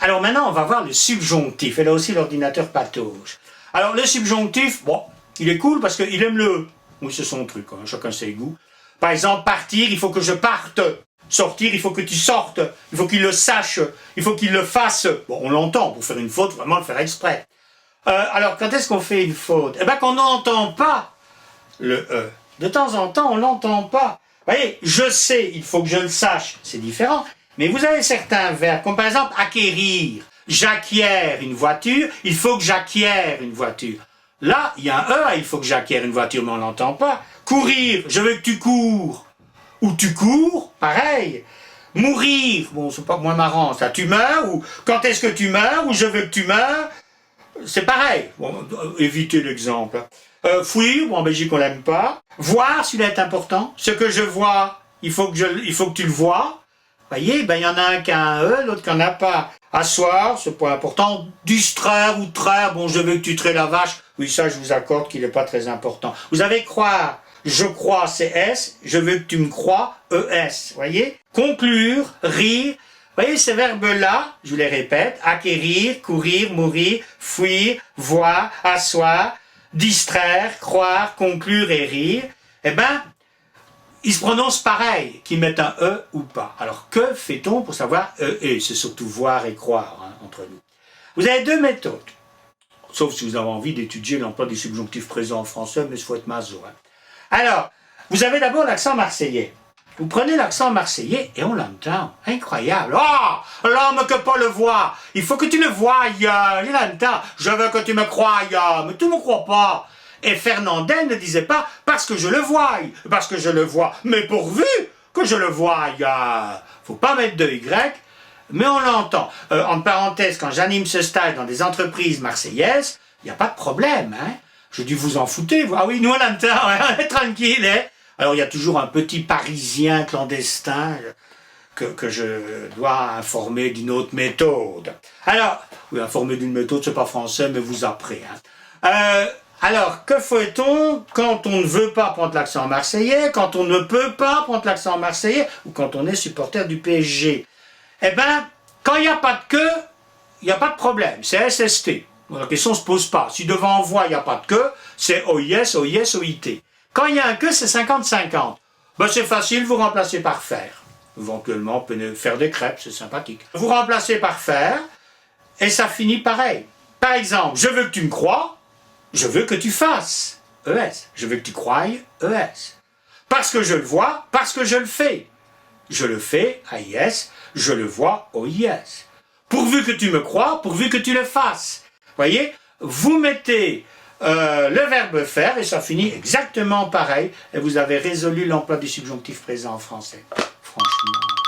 Alors maintenant, on va voir le subjonctif. Et là aussi, l'ordinateur patauge. Alors le subjonctif, bon, il est cool parce qu'il aime le... Oui, c'est son truc, hein, chacun ses goûts. Par exemple, partir, il faut que je parte. Sortir, il faut que tu sortes. Il faut qu'il le sache. Il faut qu'il le fasse. Bon, on l'entend. Pour faire une faute, vraiment le faire exprès. Alors, quand est-ce qu'on fait une faute? Eh bien, qu'on n'entend pas le « e ». De temps en temps, on ne l'entend pas. Vous voyez, je sais, il faut que je le sache. C'est différent. Mais vous avez certains verbes, comme par exemple « acquérir ». J'acquiers une voiture, il faut que j'acquière une voiture. Là, il y a un « e », il faut que j'acquière une voiture, mais on ne l'entend pas. Courir, je veux que tu cours. Ou tu cours, pareil. Mourir, bon, c'est pas moins marrant, ça. Tu meurs, ou quand est-ce que tu meurs, ou je veux que tu meurs. C'est pareil. Bon, évitez l'exemple. Fuir, bon, en Belgique, on l'aime pas. Voir, celui-là est important. Ce que je vois, il faut que tu le vois. Vous voyez, ben, il y en a un qui a un E, l'autre qui n'en a pas. Asseoir, c'est pas important. Distraire ou traire, bon, je veux que tu traies la vache. Oui, ça, je vous accorde qu'il n'est pas très important. Vous avez croire, je crois, c'est S. Je veux que tu me crois, ES. Vous voyez? Conclure, rire. Vous voyez ces verbes-là, je vous les répète, acquérir, courir, mourir, fuir, voir, asseoir, distraire, croire, conclure et rire, eh bien, ils se prononcent pareil, qu'ils mettent un E ou pas. Alors, que fait-on pour savoir E et? C'est surtout voir et croire, hein, entre nous. Vous avez deux méthodes, sauf si vous avez envie d'étudier l'emploi des subjonctifs présents en français, mais il faut être maso. Hein. Alors, vous avez d'abord l'accent marseillais. Vous prenez l'accent marseillais et on l'entend. Incroyable. Oh, l'homme que pas le voit. Il faut que tu le voies. Il l'entend. Je veux que tu me croies. Mais tu ne me crois pas. Et Fernandel ne disait pas parce que je le voie. Parce que je le vois. Mais pourvu que je le voie. Faut pas mettre de Y. Mais on l'entend. En parenthèse, quand j'anime ce stage dans des entreprises marseillaises, il n'y a pas de problème. Hein. Je dis, vous en foutez. Vous. Ah oui, nous on l'entend. On est tranquille. Hein. Alors, il y a toujours un petit Parisien clandestin que je dois informer d'une autre méthode. Alors, oui, informer d'une méthode, c'est pas français, mais vous après. Hein. Alors, que fait-on quand on ne veut pas prendre l'accent marseillais, quand on ne peut pas prendre l'accent marseillais, ou quand on est supporter du PSG? Eh bien, quand il n'y a pas de queue, il n'y a pas de problème, c'est SST. La question ne se pose pas. Si devant voix, il n'y a pas de queue, c'est OIS, OIS, OIT. Quand il y a un que, c'est 50-50. Ben, c'est facile, vous remplacez par faire. Éventuellement, on peut faire des crêpes, c'est sympathique. Vous remplacez par faire, et ça finit pareil. Par exemple, je veux que tu me crois, je veux que tu fasses. ES. Je veux que tu croies, ES. Parce que je le vois, parce que je le fais. Je le fais, AIS, je le vois, OIS. Pourvu que tu me crois, pourvu que tu le fasses. Voyez, vous mettez le verbe faire et ça finit exactement pareil et vous avez résolu l'emploi du subjonctif présent en français. Franchement.